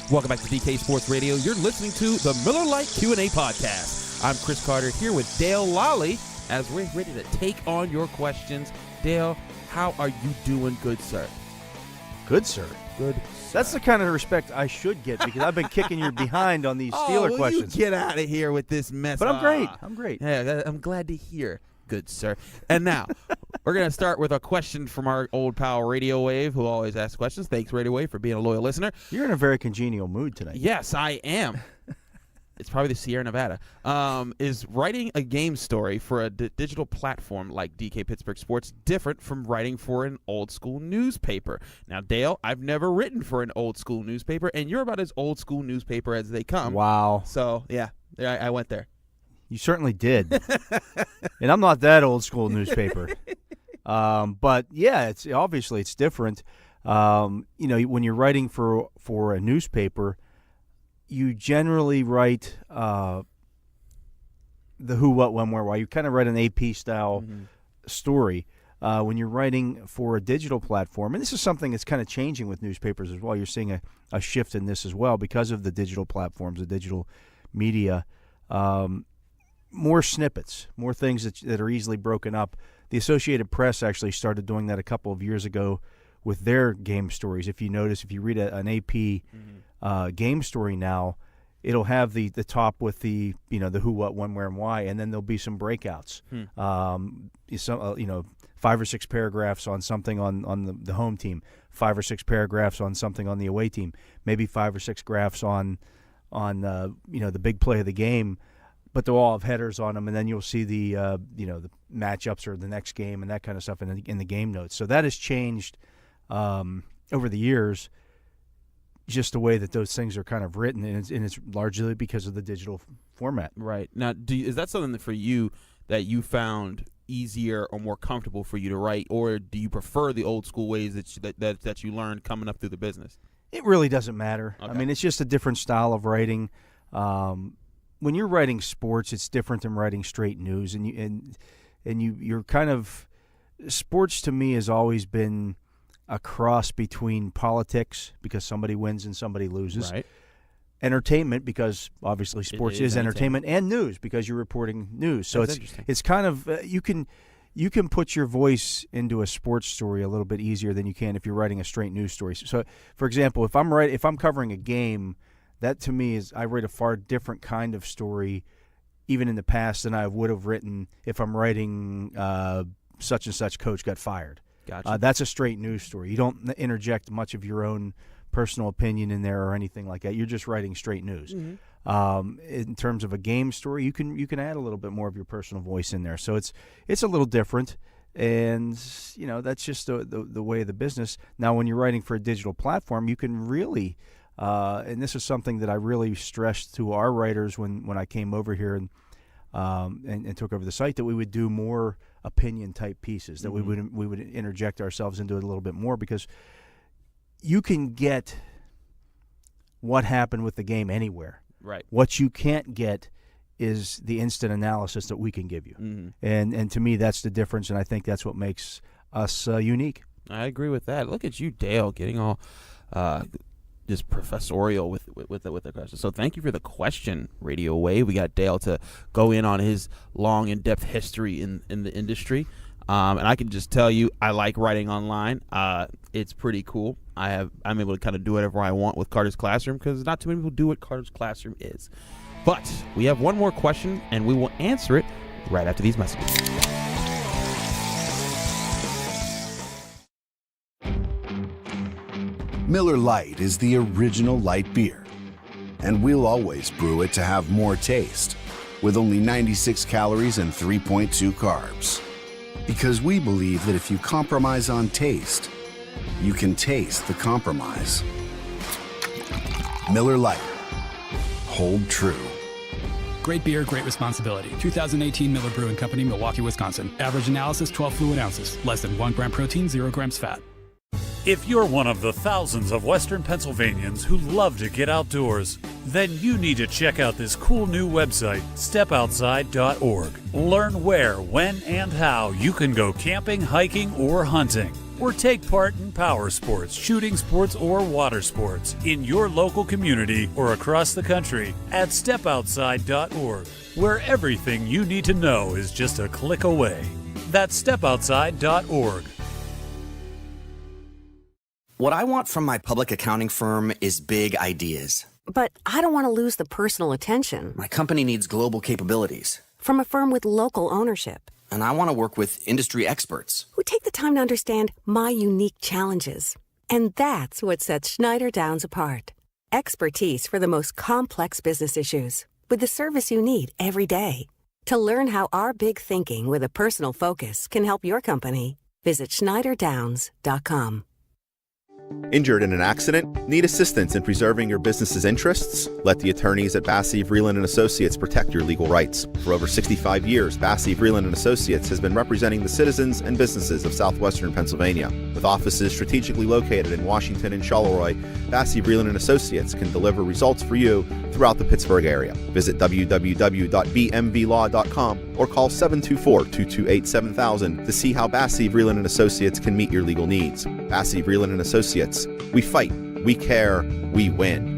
Welcome back to DK Sports Radio. You're listening to the Miller Lite Q&A podcast. I'm Chris Carter here with Dale Lally as we're ready to take on your questions. Dale, how are you doing, good sir? Good, sir. Good. That's the kind of respect I should get because I've been kicking you behind on these Steeler questions. You get out of here with this mess. But I'm great. I'm great. Yeah, I'm glad to hear, good sir. And now, we're going to start with a question from our old pal Radio Wave, who always asks questions. Thanks, Radio Wave, for being a loyal listener. You're in a very congenial mood tonight. Yes, I am. It's probably the Sierra Nevada. Is writing a game story for a digital platform like DK Pittsburgh Sports different from writing for an old school newspaper? Now, Dale, I've never written for an old school newspaper, and you're about as old school newspaper as they come. Wow. So, yeah, I went there. You certainly did. And I'm not that old school newspaper. But, yeah, it's obviously it's different. When you're writing for a newspaper, you generally write the who, what, when, where, why. You kind of write an AP-style story. When you're writing for a digital platform, and this is something that's kind of changing with newspapers as well. You're seeing a shift in this as well because of the digital platforms, the digital media. More snippets, more things that are easily broken up. The Associated Press actually started doing that a couple of years ago with their game stories. If you notice, if you read an AP game story now, it'll have the top with the the who, what, when, where, and why, and then there'll be some breakouts. 5 or 6 paragraphs on something on the home team, 5 or 6 paragraphs on something on the away team, maybe 5 or 6 graphs on the big play of the game, but they'll all have headers on them, and then you'll see the the matchups or the next game and that kind of stuff in the game notes. So that has changed over the years. Just the way that those things are kind of written, and it's largely because of the digital format. Right. Now, is that something that for you that you found easier or more comfortable for you to write, or do you prefer the old school ways that you learned coming up through the business? It really doesn't matter. Okay. I mean, it's just a different style of writing. When you're writing sports, it's different than writing straight news, and you're kind of sports to me has always been a cross between politics because somebody wins and somebody loses, right? Entertainment because obviously sports is entertainment, and news because you're reporting news. So it's kind of you can put your voice into a sports story a little bit easier than you can if you're writing a straight news story. So, for example, if I'm covering a game, that to me is I write a far different kind of story, even in the past, than I would have written if I'm writing such and such coach got fired. Gotcha. That's a straight news story. You don't interject much of your own personal opinion in there or anything like that. You're just writing straight news. In terms of a game story, you can add a little bit more of your personal voice in there. So it's a little different, and that's just the way of the business. Now, when you're writing for a digital platform, you can really, and this is something that I really stressed to our writers when I came over here and took over the site, that we would do more opinion type pieces, that we would interject ourselves into it a little bit more, because you can get what happened with the game anywhere. Right. What you can't get is the instant analysis that we can give you. And to me, that's the difference, and I think that's what makes us unique. I agree with that. Look at you, Dale, getting all just professorial with the question. So thank you for the question, Radio Wave. We got Dale to go in on his long, in-depth history in the industry. And I can just tell you, I like writing online. It's pretty cool. I'm able to kind of do whatever I want with Carter's Classroom because not too many people do what Carter's Classroom is. But we have one more question, and we will answer it right after these messages. Miller Lite is the original light beer, and we'll always brew it to have more taste, with only 96 calories and 3.2 carbs. Because we believe that if you compromise on taste, you can taste the compromise. Miller Lite. Hold true. Great beer, great responsibility. 2018 Miller Brewing Company, Milwaukee, Wisconsin. Average analysis, 12 fluid ounces. Less than 1 gram protein, 0 grams fat. If you're one of the thousands of Western Pennsylvanians who love to get outdoors, then you need to check out this cool new website, stepoutside.org. Learn where, when, and how you can go camping, hiking, or hunting. or take part in power sports, shooting sports, or water sports in your local community or across the country at stepoutside.org, where everything you need to know is just a click away. That's stepoutside.org. What I want from my public accounting firm is big ideas. But I don't want to lose the personal attention. My company needs global capabilities. From a firm with local ownership. And I want to work with industry experts. Who take the time to understand my unique challenges. And that's what sets Schneider Downs apart. Expertise for the most complex business issues. With the service you need every day. To learn how our big thinking with a personal focus can help your company, visit schneiderdowns.com. Injured in an accident? Need assistance in preserving your business's interests? Let the attorneys at Bassey, Vreeland & Associates protect your legal rights. For over 65 years, Bassey, Vreeland & Associates has been representing the citizens and businesses of southwestern Pennsylvania. With offices strategically located in Washington and Charleroi, Bassey, Vreeland & Associates can deliver results for you throughout the Pittsburgh area. Visit www.bmvlaw.com or call 724-228-7000 to see how Bassey, Vreeland & Associates can meet your legal needs. Bassey, Vreeland & Associates. We fight, we care, we win.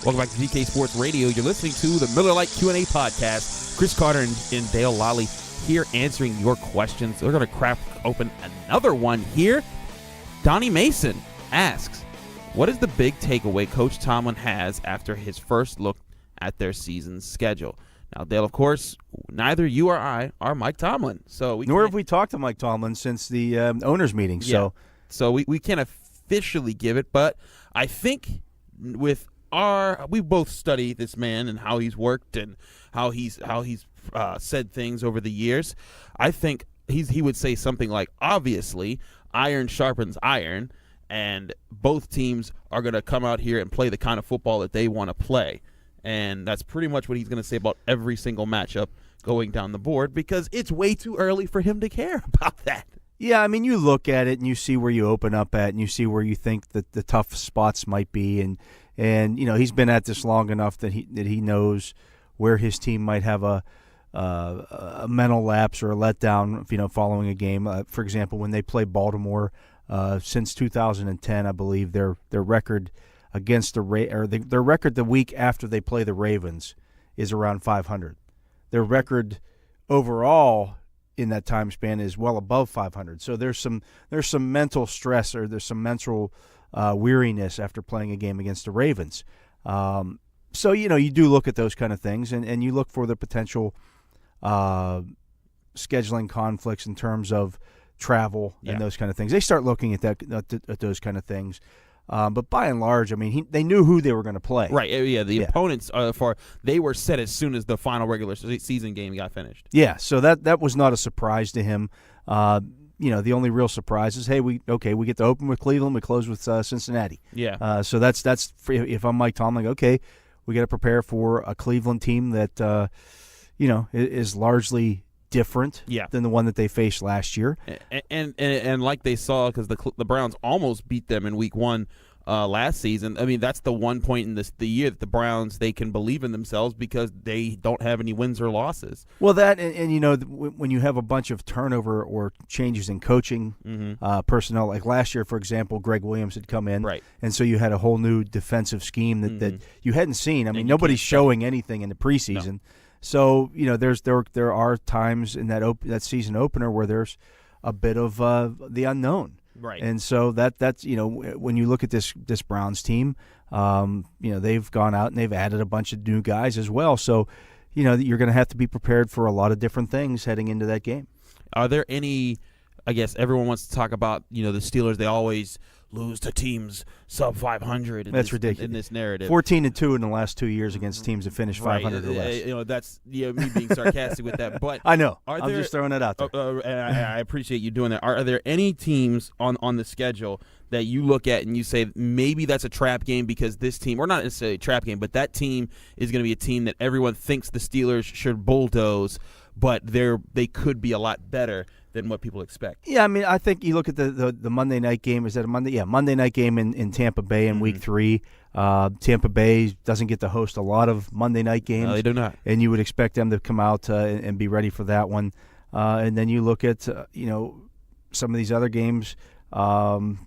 Welcome back to DK Sports Radio. You're listening to the Miller Lite Q&A podcast. Chris Carter and Dale Lally here answering your questions. We're going to crack open another one here. Donnie Mason asks, what is the big takeaway Coach Tomlin has after his first look at their season schedule? Now, Dale, of course, neither you or I are Mike Tomlin. Nor have we talked to Mike Tomlin since the owners' meeting. So we can't officially give it, but I think we both study this man and how he's worked and how he's said things over the years. I think he would say something like, obviously, iron sharpens iron, and both teams are going to come out here and play the kind of football that they want to play. And that's pretty much what he's going to say about every single matchup going down the board, because it's way too early for him to care about that. Yeah, I mean, you look at it and you see where you open up at and you see where you think that the tough spots might be. And you know, he's been at this long enough that he knows where his team might have a mental lapse or a letdown, you know, following a game. For example, when they play Baltimore since 2010, I believe their record against their record the week after they play the Ravens is around 500. Their record overall in that time span is well above 500. So there's some mental stress, or there's some mental weariness after playing a game against the Ravens. So, you know, you do look at those kind of things, and you look for the potential scheduling conflicts in terms of travel and those kind of things. They start looking at those kind of things. But by and large, I mean, they knew who they were going to play. Right, yeah, the opponents, they were set as soon as the final regular season game got finished. Yeah, so that was not a surprise to him. You know, the only real surprise is, hey, we get to open with Cleveland, we close with Cincinnati. Yeah. So that's if I'm Mike Tomlin, okay, we got to prepare for a Cleveland team that, you know, is largely different than the one that they faced last year. And like they saw, because the Browns almost beat them in week 1 last season. I mean, that's the one point in the year that the Browns, they can believe in themselves because they don't have any wins or losses. Well, that and you know, when you have a bunch of turnover or changes in coaching personnel, like last year, for example, Greg Williams had come in, right, and so you had a whole new defensive scheme that you hadn't seen. I mean, nobody's showing anything in the preseason. No. So, you know, there are times in that season opener where there's a bit of the unknown. Right. And so that's, you know, when you look at this Browns team, you know, they've gone out and they've added a bunch of new guys as well. So, you know, you're going to have to be prepared for a lot of different things heading into that game. Are there any, I guess everyone wants to talk about, you know, the Steelers, they always lose to teams sub 500. That's ridiculous. In this narrative. 14-2 in the last 2 years against teams that finished 500 or less. You know, that's me being sarcastic with that. But I know. I'm just throwing it out there. And I appreciate you doing that. Are there any teams on the schedule that you look at and you say maybe that's a trap game because this team, or not necessarily a trap game, but that team is going to be a team that everyone thinks the Steelers should bulldoze, but they could be a lot better than what people expect. Yeah, I mean, I think you look at the Monday night game. Is that a Monday? Yeah, Monday night game in Tampa Bay in Week 3. Tampa Bay doesn't get to host a lot of Monday night games. No, they do not. And you would expect them to come out and be ready for that one. And then you look at some of these other games.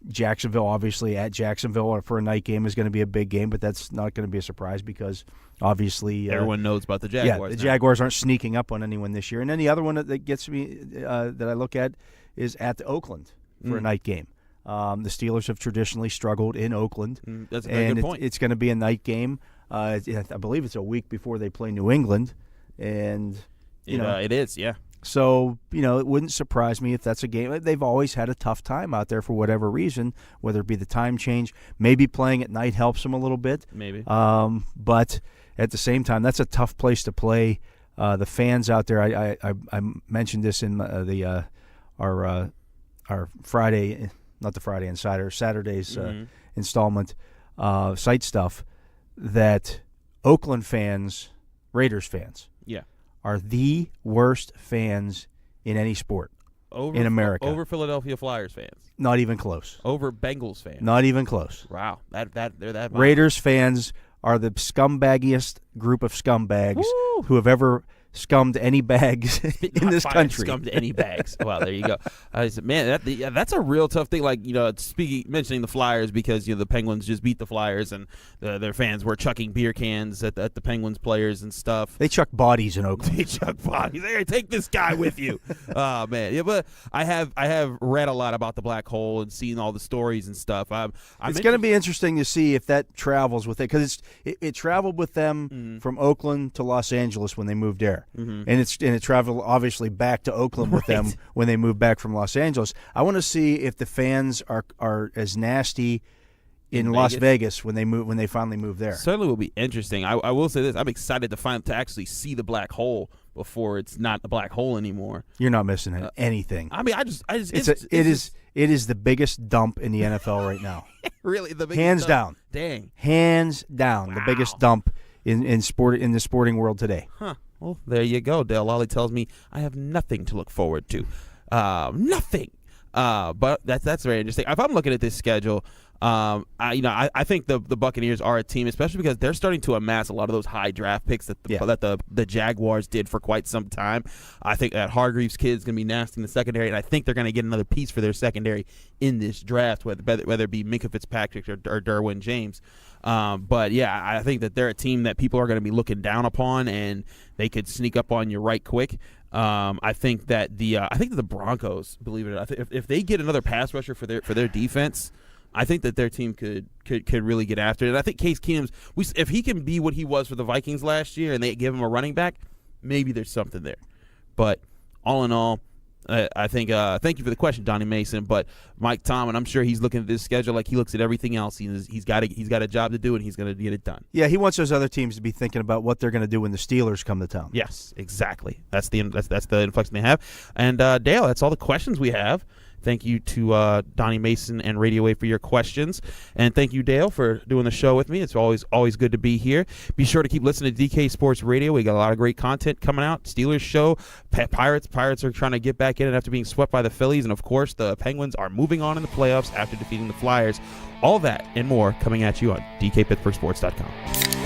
Jacksonville, obviously at Jacksonville for a night game is going to be a big game, but that's not going to be a surprise because obviously everyone knows about the Jaguars. Yeah, the Jaguars aren't sneaking up on anyone this year. And then the other one that gets me that I look at is at Oakland for a night game. The Steelers have traditionally struggled in Oakland. That's a very good point. It's going to be a night game. I believe it's a week before they play New England, and it is, yeah. So, it wouldn't surprise me if that's a game. They've always had a tough time out there for whatever reason, whether it be the time change. Maybe playing at night helps them a little bit. Maybe. But at the same time, that's a tough place to play. The fans out there, I mentioned this in our Friday, not the Friday Insider, Saturday's installment, site stuff, that Oakland fans, Raiders fans, are the worst fans in any sport in America. Over Philadelphia Flyers fans. Not even close. Over Bengals fans. Not even close. Wow. They're that bad. Raiders fans are the scumbaggiest group of scumbags who have ever scummed any bags in this country. Scummed any bags. Wow, there you go. Man, that's a real tough thing. Like, mentioning the Flyers because the Penguins just beat the Flyers and their fans were chucking beer cans at the Penguins players and stuff. They chuck bodies in Oakland. They chuck bodies. Hey, take this guy with you. Oh man, yeah. But I have read a lot about the black hole and seen all the stories and stuff. It's going to be interesting to see if that travels with it because it traveled with them from Oakland to Los Angeles when they moved there. And it traveled obviously back to Oakland with them when they moved back from Los Angeles. I want to see if the fans are as nasty in Las Vegas when they finally move there. Certainly will be interesting. I will say this: I'm excited to actually see the black hole before it's not a black hole anymore. You're not missing anything. I mean, it is the biggest dump in the NFL right now. Really, the biggest hands dump. down. Dang, hands down, the biggest dump in the sporting world today. Huh. Well, there you go. Dale Lally tells me I have nothing to look forward to. Nothing. But that's very interesting. If I'm looking at this schedule, I think the Buccaneers are a team, especially because they're starting to amass a lot of those high draft picks that the Jaguars did for quite some time. I think that Hargreaves kid is going to be nasty in the secondary, and I think they're going to get another piece for their secondary in this draft, whether it be Minkah Fitzpatrick or Derwin James. But yeah, I think that they're a team that people are going to be looking down upon, and they could sneak up on you right quick. I think that the Broncos, believe it or not, if they get another pass rusher for their defense, I think that their team could really get after it. And I think Case Keenum's, if he can be what he was for the Vikings last year, and they give him a running back, maybe there's something there. But all in all, I think thank you for the question, Donnie Mason. But Mike Tomlin, I'm sure he's looking at this schedule like he looks at everything else. He's got a job to do, and he's going to get it done. Yeah, he wants those other teams to be thinking about what they're going to do when the Steelers come to town. Yes, exactly. That's the inflection they have. And Dale, that's all the questions we have. Thank you to Donnie Mason and Radio Wave for your questions. And thank you, Dale, for doing the show with me. It's always good to be here. Be sure to keep listening to DK Sports Radio. We got a lot of great content coming out. Steelers show. Pirates are trying to get back in it after being swept by the Phillies. And, of course, the Penguins are moving on in the playoffs after defeating the Flyers. All that and more coming at you on DKPittsburghSports.com.